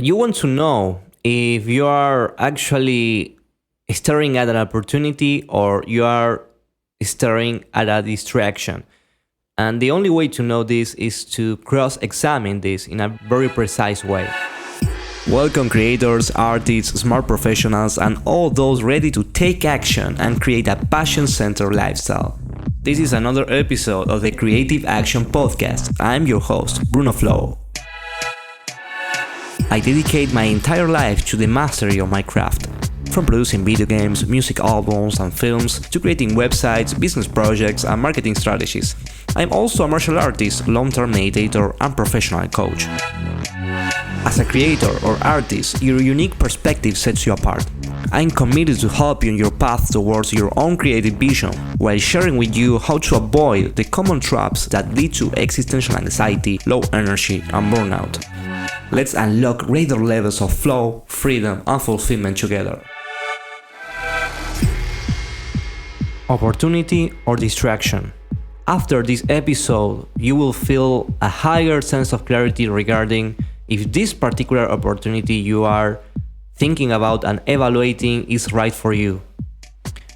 You want to know if you are actually staring at an opportunity or you are staring at a distraction. And the only way to know this is to cross-examine this in a very precise way. Welcome creators, artists, smart professionals, and all those ready to take action and create a passion-centered lifestyle. This is another episode of the Creative Action Podcast. I'm your host, Bruno Flow. I dedicate my entire life to the mastery of my craft. From producing video games, music albums, and films, to creating websites, business projects, and marketing strategies. I'm also a martial artist, long-term meditator, and professional coach. As a creator or artist, your unique perspective sets you apart. I'm committed to help you on your path towards your own creative vision, while sharing with you how to avoid the common traps that lead to existential anxiety, low energy, and burnout. Let's unlock greater levels of flow, freedom, and fulfillment together. Opportunity or distraction? After this episode, you will feel a higher sense of clarity regarding if this particular opportunity you are thinking about and evaluating is right for you.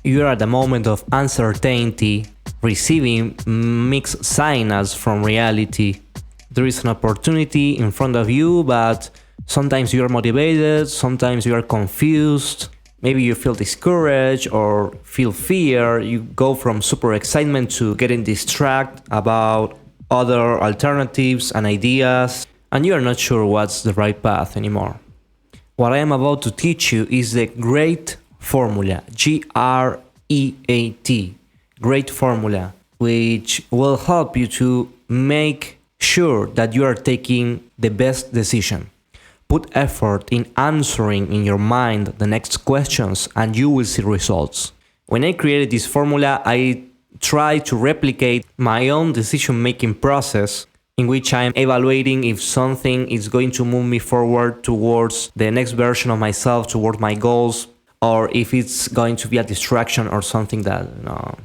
You are at the moment of uncertainty, receiving mixed signals from reality. There is an opportunity in front of you, but sometimes you are motivated, sometimes you are confused, maybe you feel discouraged or feel fear. You go from super excitement to getting distracted about other alternatives and ideas, and you are not sure what's the right path anymore. What I am about to teach you is the GREAT formula, G-R-E-A-T, GREAT formula, which will help you to make sure that you are taking the best decision. Put effort in answering in your mind the next questions and you will see results. When I created this formula, I tried to replicate my own decision-making process in which I am evaluating if something is going to move me forward towards the next version of myself, towards my goals, or if it's going to be a distraction or something that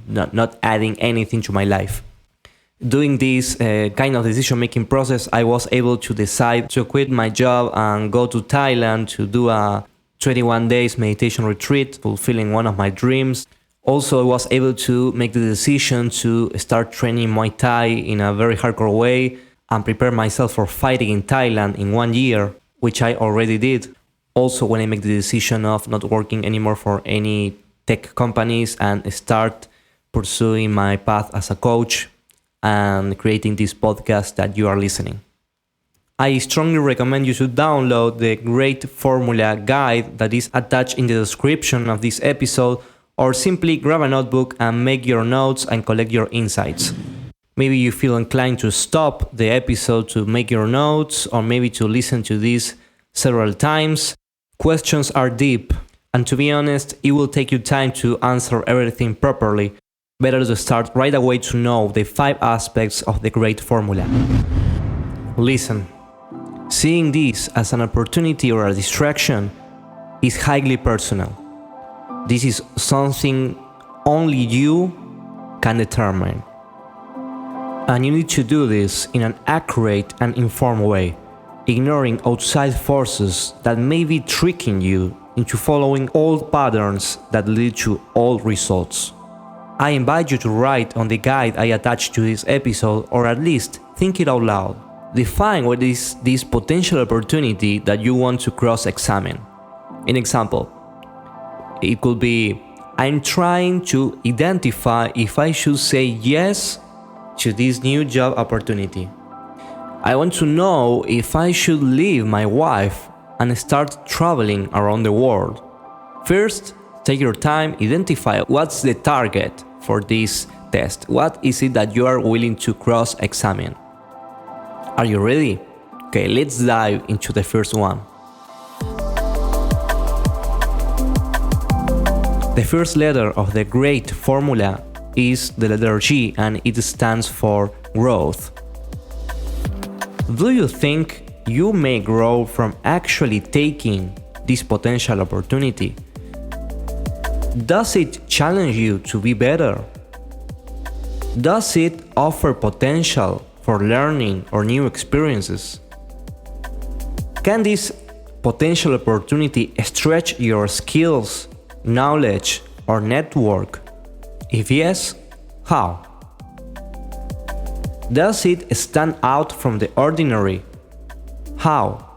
not adding anything to my life. Doing this kind of decision-making process, I was able to decide to quit my job and go to Thailand to do a 21 days meditation retreat, fulfilling one of my dreams. Also, I was able to make the decision to start training Muay Thai in a very hardcore way and prepare myself for fighting in Thailand in 1 year, which I already did. Also, when I make the decision of not working anymore for any tech companies and start pursuing my path as a coach, and creating this podcast that you are listening. I strongly recommend you to download the GREAT formula guide that is attached in the description of this episode, or simply grab a notebook and make your notes and collect your insights. Maybe you feel inclined to stop the episode to make your notes, or maybe to listen to this several times. Questions are deep, and to be honest, it will take you time to answer everything properly. Better to start right away to know the 5 aspects of the GREAT formula. Listen, seeing this as an opportunity or a distraction is highly personal. This is something only you can determine. And you need to do this in an accurate and informed way, ignoring outside forces that may be tricking you into following old patterns that lead to old results. I invite you to write on the guide I attached to this episode, or at least think it out loud. Define what is this potential opportunity that you want to cross-examine. An example, it could be, I'm trying to identify if I should say yes to this new job opportunity. I want to know if I should leave my wife and start traveling around the world. First, take your time, identify what's the target for this test. What is it that you are willing to cross-examine? Are you ready? Okay, let's dive into the first one. The first letter of the GREAT formula is the letter G, and it stands for growth. Do you think you may grow from actually taking this potential opportunity? Does it challenge you to be better? Does it offer potential for learning or new experiences? Can this potential opportunity stretch your skills, knowledge, or network? If yes, how? Does it stand out from the ordinary? How?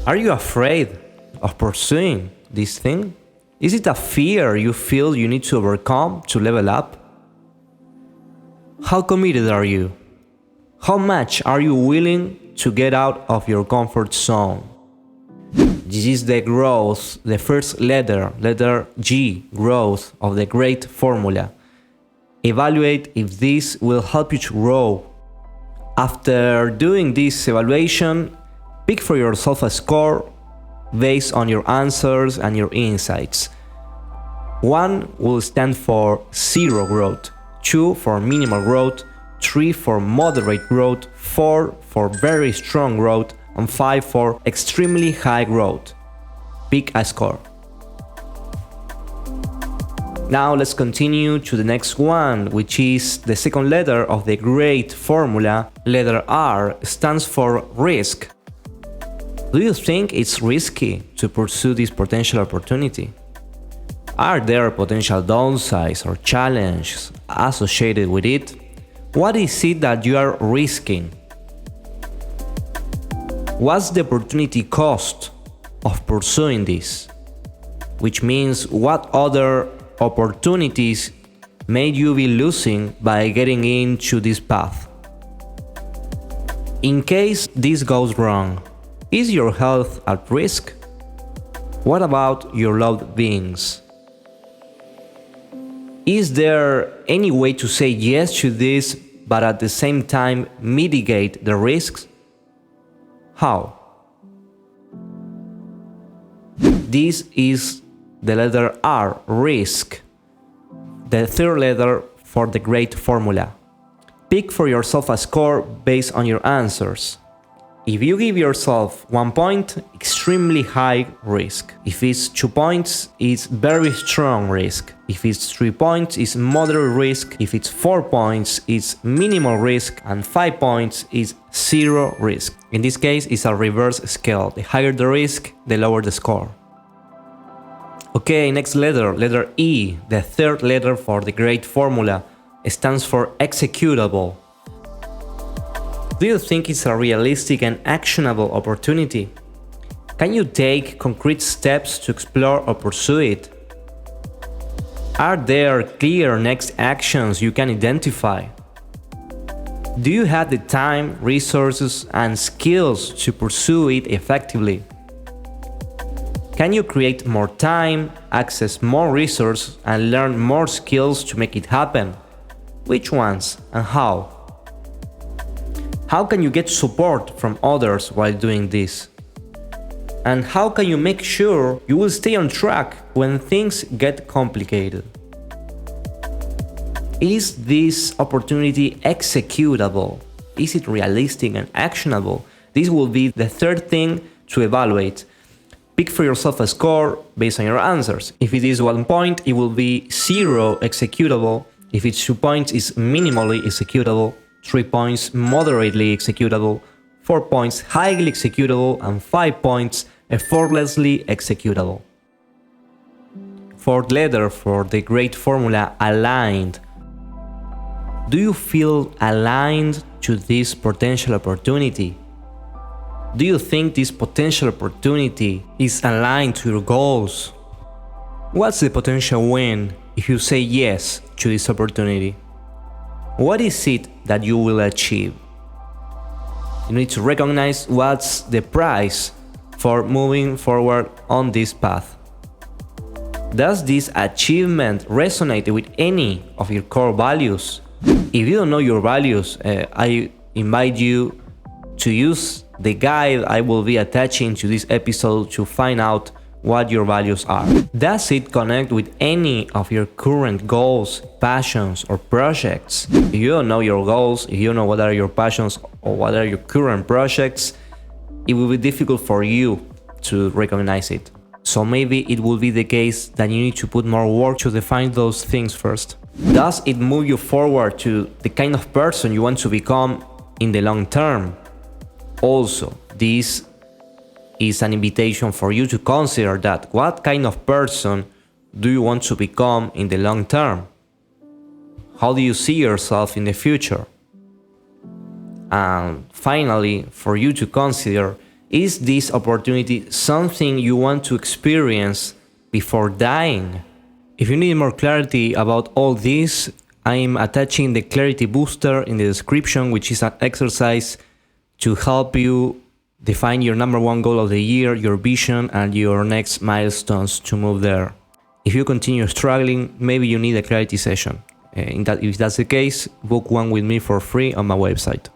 Are you afraid of pursuing this thing? Is it a fear you feel you need to overcome to level up? How committed are you? How much are you willing to get out of your comfort zone? This is the growth, the first letter G, growth of the GREAT formula. Evaluate if this will help you to grow. After doing this evaluation, pick for yourself a score based on your answers and your insights. 1 will stand for zero growth, 2 for minimal growth, 3 for moderate growth, 4 for very strong growth, and 5 for extremely high growth. Pick a score. Now let's continue to the next one, which is the second letter of the GREAT formula. Letter R stands for risk. Do you think it's risky to pursue this potential opportunity? Are there potential downsides or challenges associated with it? What is it that you are risking? What's the opportunity cost of pursuing this? Which means, what other opportunities may you be losing by getting into this path? In case this goes wrong, is your health at risk? What about your loved beings? Is there any way to say yes to this, but at the same time mitigate the risks? How? This is the letter R, risk, the third letter for the GREAT formula. Pick for yourself a score based on your answers. If you give yourself 1 point, extremely high risk. If it's 2 points, it's very strong risk. If it's 3 points, it's moderate risk. If it's 4 points, it's minimal risk. And 5 points is zero risk. In this case, it's a reverse scale. The higher the risk, the lower the score. Okay, next letter E, the third letter for the GREAT formula, stands for executable. Do you think it's a realistic and actionable opportunity? Can you take concrete steps to explore or pursue it? Are there clear next actions you can identify? Do you have the time, resources, and skills to pursue it effectively? Can you create more time, access more resources, and learn more skills to make it happen? Which ones and how? How can you get support from others while doing this? And how can you make sure you will stay on track when things get complicated? Is this opportunity executable? Is it realistic and actionable? This will be the third thing to evaluate. Pick for yourself a score based on your answers. If it is 1 point, it will be zero executable. If it's 2 points, it's minimally executable. 3 points, moderately executable. 4 points, highly executable. And 5 points, effortlessly executable. Fourth letter for the GREAT formula, aligned. Do you feel aligned to this potential opportunity? Do you think this potential opportunity is aligned to your goals? What's the potential win if you say yes to this opportunity? What is it that you will achieve? You need to recognize what's the price for moving forward on this path. Does this achievement resonate with any of your core values? If you don't know your values, I invite you to use the guide I will be attaching to this episode to find out what your values are. Does it connect with any of your current goals, passions, or projects? If you don't know your goals, if you don't know what are your passions or what are your current projects, it will be difficult for you to recognize it. So maybe it will be the case that you need to put more work to define those things first. Does it move you forward to the kind of person you want to become in the long term? Also, this is an invitation for you to consider that what kind of person do you want to become in the long term? How do you see yourself in the future? And finally, for you to consider, is this opportunity something you want to experience before dying? If you need more clarity about all this, I am attaching the Clarity Booster in the description, which is an exercise to help you define your number one goal of the year, your vision, and your next milestones to move there. If you continue struggling, maybe you need a clarity session. If that's the case, book one with me for free on my website.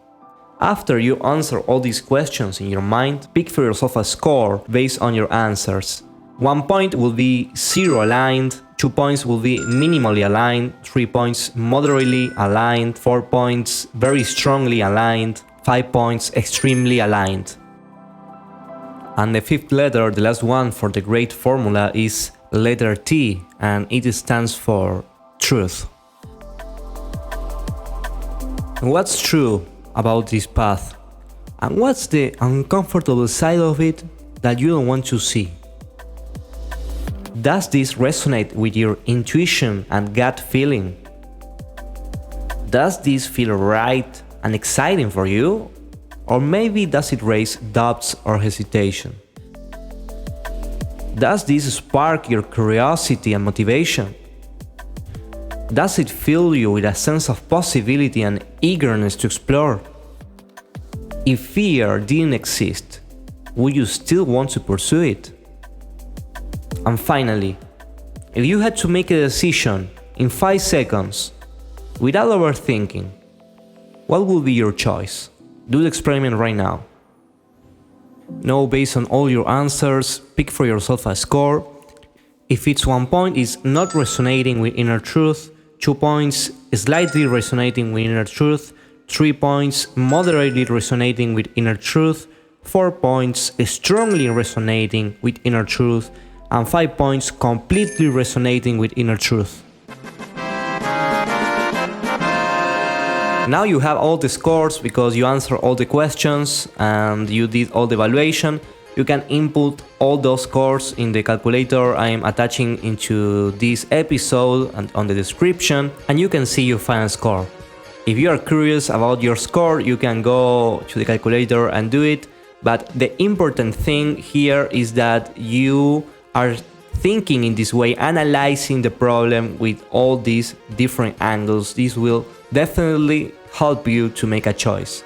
After you answer all these questions in your mind, pick for yourself a score based on your answers. 1 point will be zero aligned, 2 points will be minimally aligned, 3 points moderately aligned, 4 points very strongly aligned, 5 points extremely aligned. And the fifth letter, the last one for the great formula, is letter T, and it stands for truth. What's true about this path? And what's the uncomfortable side of it that you don't want to see? Does this resonate with your intuition and gut feeling? Does this feel right and exciting for you? Or maybe does it raise doubts or hesitation? Does this spark your curiosity and motivation? Does it fill you with a sense of possibility and eagerness to explore? If fear didn't exist, would you still want to pursue it? And finally, if you had to make a decision in 5 seconds, without overthinking, what would be your choice? Do the experiment right now. Now, based on all your answers, pick for yourself a score. If it's 1 point is not resonating with inner truth, 2 points slightly resonating with inner truth, 3 points moderately resonating with inner truth, 4 points strongly resonating with inner truth, and 5 points completely resonating with inner truth. Now you have all the scores because you answered all the questions and you did all the evaluation. You can input all those scores in the calculator I am attaching into this episode and on the description, and you can see your final score. If you are curious about your score, you can go to the calculator and do it, but the important thing here is that you are thinking in this way, analyzing the problem with all these different angles. This will definitely help you to make a choice.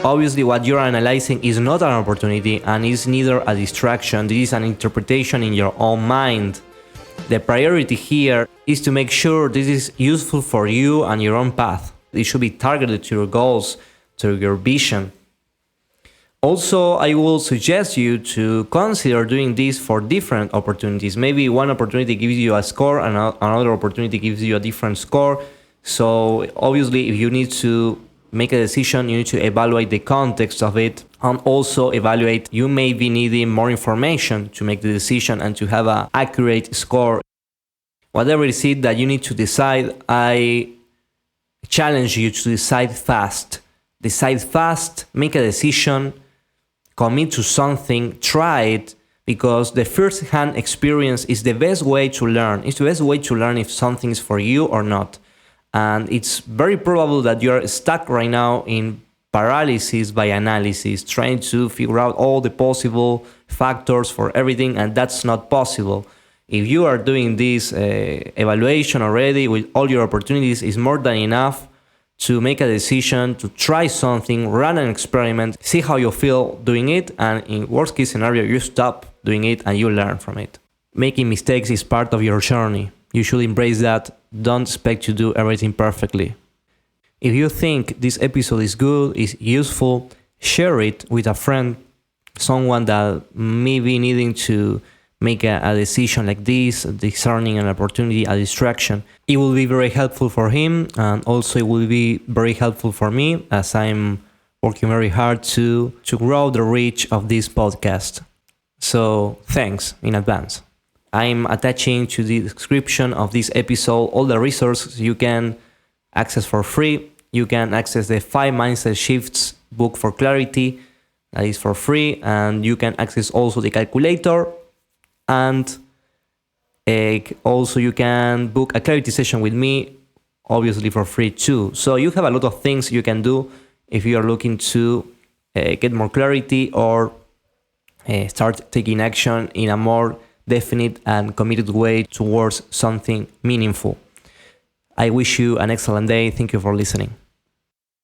Obviously, what you're analyzing is not an opportunity and is neither a distraction. This is an interpretation in your own mind. The priority here is to make sure this is useful for you and your own path. It should be targeted to your goals, to your vision. Also, I will suggest you to consider doing this for different opportunities. Maybe one opportunity gives you a score and another opportunity gives you a different score. So obviously, if you need to make a decision, you need to evaluate the context of it and also evaluate, you may be needing more information to make the decision and to have an accurate score. Whatever it is that you need to decide, I challenge you to decide fast. Decide fast, make a decision, commit to something, try it, because the first-hand experience is the best way to learn. It's the best way to learn if something is for you or not. And it's very probable that you're stuck right now in paralysis by analysis, trying to figure out all the possible factors for everything, and that's not possible. If you are doing this evaluation already with all your opportunities, is more than enough to make a decision, to try something, run an experiment, see how you feel doing it, and in worst case scenario, you stop doing it and you learn from it. Making mistakes is part of your journey. You should embrace that. Don't expect to do everything perfectly. If you think this episode is good, is useful, share it with a friend, someone that may be needing to make a decision like this, discerning an opportunity, a distraction. It will be very helpful for him, and also it will be very helpful for me as I'm working very hard to grow the reach of this podcast. So thanks in advance. I'm attaching to the description of this episode all the resources you can access for free. You can access the 5 Mindset Shifts book for clarity, that is for free, and you can access also the calculator, and also you can book a clarity session with me, obviously for free too. So you have a lot of things you can do if you are looking to get more clarity or start taking action in a more definite and committed way towards something meaningful. I wish you an excellent day. Thank you for listening.